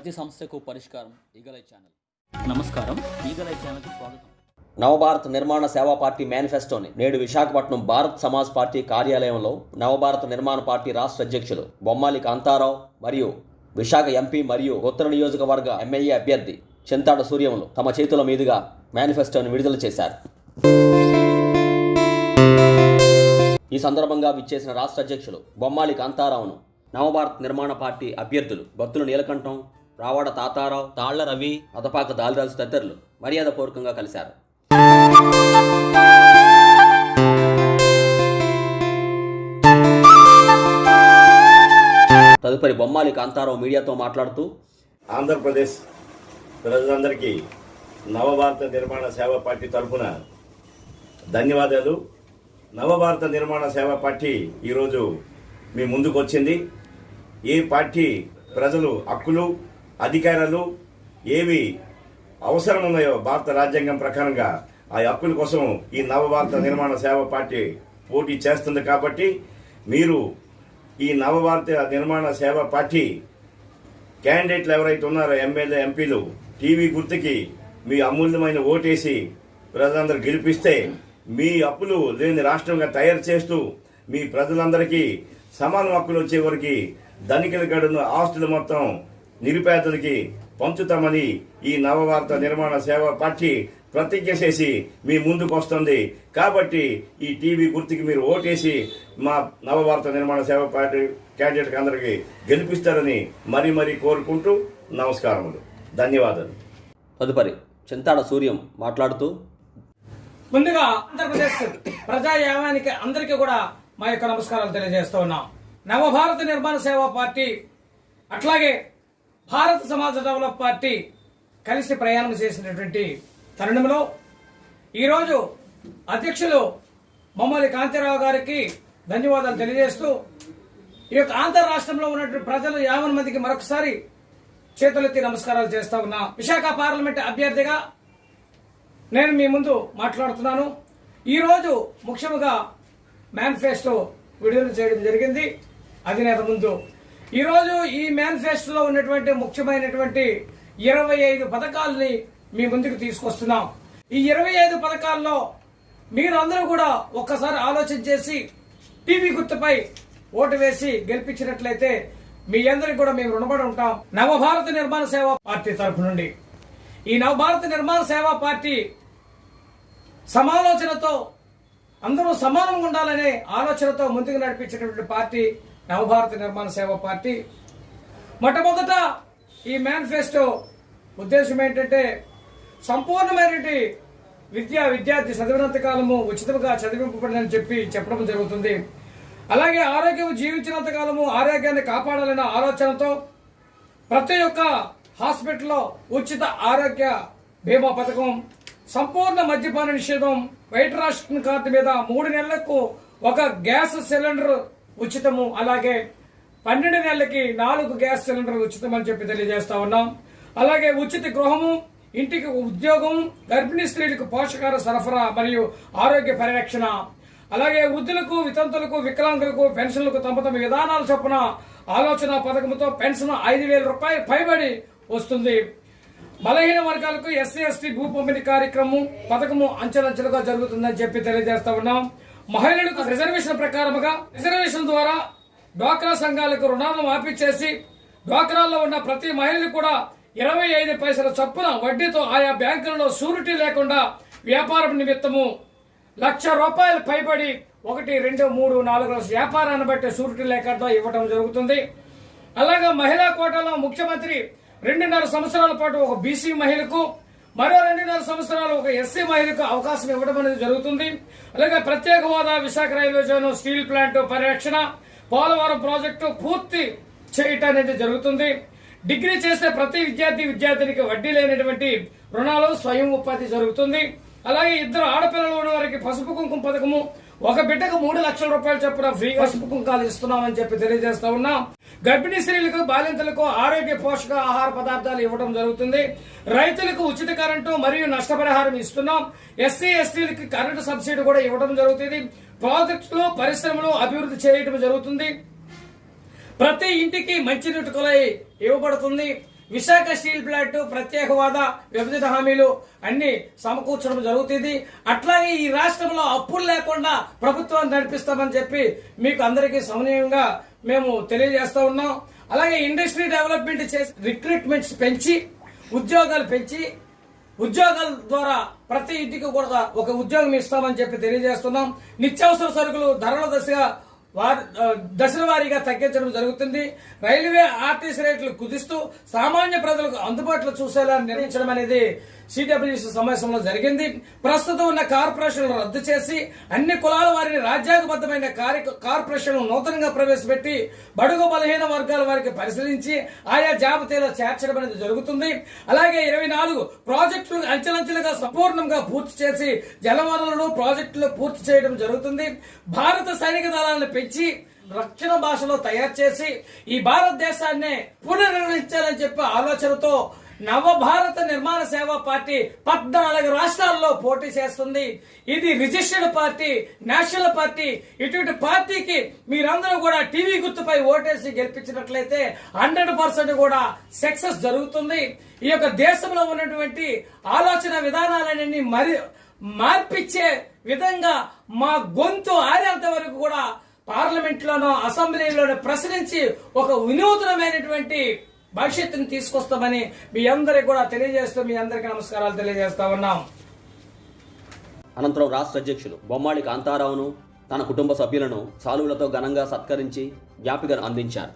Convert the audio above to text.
ప్రతి సమస్యకు పరిష్కారం ఈగలై ఛానల్. నమస్కారం, ఈగలై ఛానల్కి స్వాగతం. నవభారత్ నిర్మాణ సేవా పార్టీ మేనిఫెస్టోని నేడు విశాఖపట్నం భారత్ సమాజ్ పార్టీ కార్యాలయంలో నవభారత నిర్మాణ పార్టీ రాష్ట్ర అధ్యక్షులు బొమ్మాలి కాంతారావు మరియు విశాఖ ఎంపీ మరియు ఉత్తర నియోజకవర్గ ఎమ్మెల్యే అభ్యర్థి చింతాడ సూర్యములు తమ చేతుల మీదుగా మేనిఫెస్టోని విడుదల చేశారు. ఈ సందర్భంగా విచ్చేసిన రాష్ట్ర అధ్యక్షులు బొమ్మాలి కాంతారావును నవభారత్ నిర్మాణ పార్టీ అభ్యర్థులు బత్తుల నీలకంఠం, రావాడ తాతారావు, తాళ్ల రవి, అదపాక దాలిరాజు తదితరులు మర్యాదపూర్వకంగా కలిశారు. తదుపరి బొమ్మాలి కాంతారావు మీడియాతో మాట్లాడుతూ, ఆంధ్రప్రదేశ్ ప్రజలందరికీ నవభారత నిర్మాణ సేవా పార్టీ తరఫున ధన్యవాదాలు. నవభారత నిర్మాణ సేవా పార్టీ ఈరోజు మీ ముందుకు వచ్చింది. ఈ పార్టీ ప్రజలు హక్కులు, అధికారాలు ఏవి అవసరం ఉన్నాయో భారత రాజ్యాంగం ప్రకారంగా ఆ హక్కుల కోసం ఈ నవభారత నిర్మాణ సేవా పార్టీ పోటీ చేస్తుంది. కాబట్టి మీరు ఈ నవభారత నిర్మాణ సేవా పార్టీ క్యాండిడేట్లు ఎవరైతే ఉన్నారో ఎమ్మెల్యే, ఎంపీలు టీవీ గుర్తుకి మీ అమూల్యమైన ఓటేసి ప్రజలందరూ గెలిపిస్తే మీ అప్పులు లేని రాష్ట్రంగా తయారు చేస్తూ మీ ప్రజలందరికీ సమాన హక్కులు వచ్చే వరకు ధనికుల గడును ఆస్తులు మొత్తం నిరుపేదలకి పంచుతామని ఈ నవభారత నిర్మాణ సేవా పార్టీ ప్రతిజ్ఞ చేసి మీ ముందుకు వస్తుంది. కాబట్టి ఈ టీవీ గుర్తుకి మీరు ఓటేసి మా నవభారత నిర్మాణ సేవా పార్టీ క్యాండిడేట్ అందరికీ గెలిపిస్తారని మరీ కోరుకుంటూ నమస్కారములు, ధన్యవాదాలు. తదుపరి చింతాడ సూర్యం మాట్లాడుతూ, ముందుగా ఆంధ్రప్రదేశ్ ప్రజాయామానికి అందరికీ కూడా మా యొక్క నమస్కారాలు తెలియజేస్తూ ఉన్నాం. నవభారత నిర్మాణ సేవా పార్టీ అట్లాగే భారత సమాజ డెవలప్ పార్టీ కలిసి ప్రయాణం చేసినటువంటి తరుణంలో ఈరోజు అధ్యక్షులు బొమ్మాలి కాంతారావు గారికి ధన్యవాదాలు తెలియజేస్తూ ఈ యొక్క ఆంధ్ర రాష్ట్రంలో ఉన్నటువంటి ప్రజలు 50 మందికి మరొకసారి చేతులెత్తి నమస్కారాలు చేస్తా ఉన్నా. విశాఖ పార్లమెంట్ అభ్యర్థిగా నేను మీ ముందు మాట్లాడుతున్నాను. ఈరోజు ముఖ్యంగా మేనిఫెస్టో విడుదల చేయడం జరిగింది అధినేత ముందు. ఈరోజు ఈ మేనిఫెస్టోలో ఉన్నటువంటి ముఖ్యమైనటువంటి 25 పథకాలని మీ ముందుకు తీసుకొస్తున్నాం. ఈ 25 పథకాల్లో మీరందరూ కూడా ఒక్కసారి ఆలోచన చేసి టీవీ గుర్తుపై ఓటు వేసి గెలిపించినట్లయితే మీ అందరికి కూడా మేము రుణపడి ఉంటాం. నవభారత నిర్మాణ సేవా పార్టీ తరఫు నుండి ఈ నవభారత నిర్మాణ సేవా పార్టీ సమాలోచనతో అందరూ సమానంగా ఉండాలనే ఆలోచనతో ముందుకు నడిపించినటువంటి పార్టీ నవభారత నిర్మాణ సేవా పార్టీ. మొట్టమొదట ఈ మేనిఫెస్టో ఉద్దేశం ఏంటంటే సంపూర్ణమైనటువంటి విద్యార్థి చదివినంత కాలము ఉచితంగా చదివింపబడని చెప్పడం జరుగుతుంది. అలాగే ఆరోగ్యం జీవించినంత కాలము ఆరోగ్యాన్ని కాపాడాలనే ఆలోచనతో ప్రతి ఒక్క హాస్పిటల్లో ఉచిత ఆరోగ్య బీమా పథకం, సంపూర్ణ మద్యపాన నిషేధం, వైట్ రేషన్ కార్డు మీద 3 నెలలకు ఒక గ్యాస్ సిలిండర్ ఉచితము, అలాగే 12 నెలలకి 4 గ్యాస్ సిలిండర్ ఉచితం అని చెప్పి తెలియజేస్తా ఉన్నాం. అలాగే ఉచిత గృహము, ఇంటికి ఉద్యోగం, గర్భిణీ స్త్రీలకు పోషకాహార సరఫరా మరియు ఆరోగ్య పరిరక్షణ, అలాగే వృద్ధులకు, వితంతులకు, వికలాంగులకు పెన్షన్లకు తమ విధానాల చొప్పున ఆలోచన పథకంతో పెన్షన్ 5,000 రూపాయలు పైబడి వస్తుంది. బలహీన వర్గాలకు ఎస్సీ ఎస్టీ భూ పంపిణీ కార్యక్రమం పథకము అంచెలంచెలుగా జరుగుతుందని చెప్పి తెలియజేస్తా ఉన్నాం. మహిళలకు రిజర్వేషన్ ప్రకారముగా రిజర్వేషన్ ద్వారా డ్వాక్రా సంఘాలకు రుణాలను మాఫీ చేసి డ్వాక్రాల్లో ఉన్న ప్రతి మహిళకు కూడా 25 పైసల చొప్పున వడ్డీతో ఆయా బ్యాంకులలో షూరిటీ లేకుండా వ్యాపారం నిమిత్తము ₹1,00,000 పైబడి 1, 2, 3, 4 లక్షల వ్యాపారాన్ని బట్టి షూరిటీ లేకుండా ఇవ్వడం జరుగుతుంది. అలాగే మహిళా కోటాలో ముఖ్యమంత్రి 2.5 సంవత్సరాల పాటు ఒక బీసీ మహిళకు, మరో 2.5 సంవత్సరాలు ఒక ఎస్సీ మహిళకు అవకాశం ఇవ్వడం అనేది జరుగుతుంది. అలాగే ప్రత్యేక హోదా, Visakha railway zone, steel plant పరిరక్షణ, పోలవరం ప్రాజెక్టు పూర్తి చేయటం అనేది జరుగుతుంది. డిగ్రీ చేసే ప్రతి విద్యార్థినికి వడ్డీ లేనటువంటి రుణాలు, స్వయం ఉపాధి జరుగుతుంది. అలాగే 2 ఆడపిల్లలు ఉన్న వారికి పసుపు కుంకుమ పథకము, ఒక బిడ్డకు 3 లక్షల రూపాయలు చొప్పున ఫ్రీగా పసుపు కుంకాలు ఇస్తున్నామని చెప్పి తెలియజేస్తా ఉన్నాం. గర్భిణీ స్త్రీలకు, బాలింతలకు ఆరోగ్య పోషక ఆహార పదార్థాలు ఇవ్వడం జరుగుతుంది. రైతులకు ఉచిత కరెంటు మరియు నష్టపరిహారం ఇస్తున్నాం. ఎస్సీ ఎస్టీలకి కరెంటు సబ్సిడీ కూడా ఇవ్వడం జరుగుతుంది. ప్రాజెక్టులు, పరిశ్రమలు అభివృద్ధి చేయడం జరుగుతుంది. ప్రతి ఇంటికి మంచినీటి కుళాయి ఇవ్వబడుతుంది. విశాఖ స్టీల్ ప్లాంట్ ప్రత్యేక హోదా, విభజిత హామీలు అన్ని సమకూర్చడం జరుగుతుంది. అట్లాగే ఈ రాష్ట్రంలో అప్పులు లేకుండా ప్రభుత్వాన్ని నడిపిస్తామని చెప్పి మీకు అందరికీ సమన్వయంగా మేము తెలియజేస్తా ఉన్నాం. అలాగే ఇండస్ట్రీ డెవలప్మెంట్ చేసి రిక్రూట్మెంట్స్ పెంచి ఉద్యోగాలు పెంచి ఉద్యోగాల ద్వారా ప్రతి ఇంటికి కూడా ఒక ఉద్యోగం ఇస్తామని చెప్పి తెలియజేస్తున్నాం. నిత్యావసర సరుకులు ధరల దశల వారీగా తగ్గించడం జరుగుతుంది. రైల్వే ఆర్టీసీ రేట్లు కుదిస్తూ సామాన్య ప్రజలకు అందుబాటులో చూసేలా నిర్ణయించడం అనేది సిడబ్ల్యూసీ సమావేశంలో జరిగింది. ప్రస్తుతం ఉన్న కార్పొరేషన్లు రద్దు చేసి అన్ని కులాల వారిని రాజ్యాంగబద్ధమైన కార్పొరేషన్లు నూతనంగా ప్రవేశపెట్టి బడుగు బలహీన వర్గాల వారికి పరిశీలించి ఆయా జాబితాలో చేర్చడం అనేది జరుగుతుంది. అలాగే 24 ప్రాజెక్టులు అంచెలంచెలుగా సంపూర్ణంగా పూర్తి చేసి జలవనరులను ప్రాజెక్టులు పూర్తి చేయడం జరుగుతుంది. భారత సైనిక దళాలను పెంచి రక్షణ భాషలో తయారు చేసి ఈ భారతదేశాన్ని పునర్నిర్మించాలని చెప్పి ఆలోచనతో నవభారత నిర్మాణ సేవా పార్టీ 14 రాష్ట్రాల్లో పోటీ చేస్తుంది. ఇది రిజిస్టర్డ్ పార్టీ, నేషనల్ పార్టీ. ఇటువంటి పార్టీకి మీరందరూ కూడా టీవీ గుర్తుపై ఓటేసి గెలిపించినట్లయితే 100% కూడా సక్సెస్ జరుగుతుంది. ఈ యొక్క దేశంలో ఉన్నటువంటి ఆలోచన విధానాలన్నీ మార్పిచ్చే విధంగా మా గొంతు ఆరేంత వరకు కూడా పార్లమెంట్ లోనో అసెంబ్లీలోనో ప్రశ్నించి ఒక వినూతనమైనటువంటి భవిష్యత్తుని తీసుకొస్తామని మీ అందరికి కూడా తెలియజేస్తూ మీ అందరికీ నమస్కారాలు తెలియజేస్తా ఉన్నాం. అనంతరం రాష్ట్ర అధ్యక్షులు బొమ్మాళి కాంతారావును తన కుటుంబ సభ్యులను సాలువులతో ఘనంగా సత్కరించి జ్ఞాపికను అందించారు.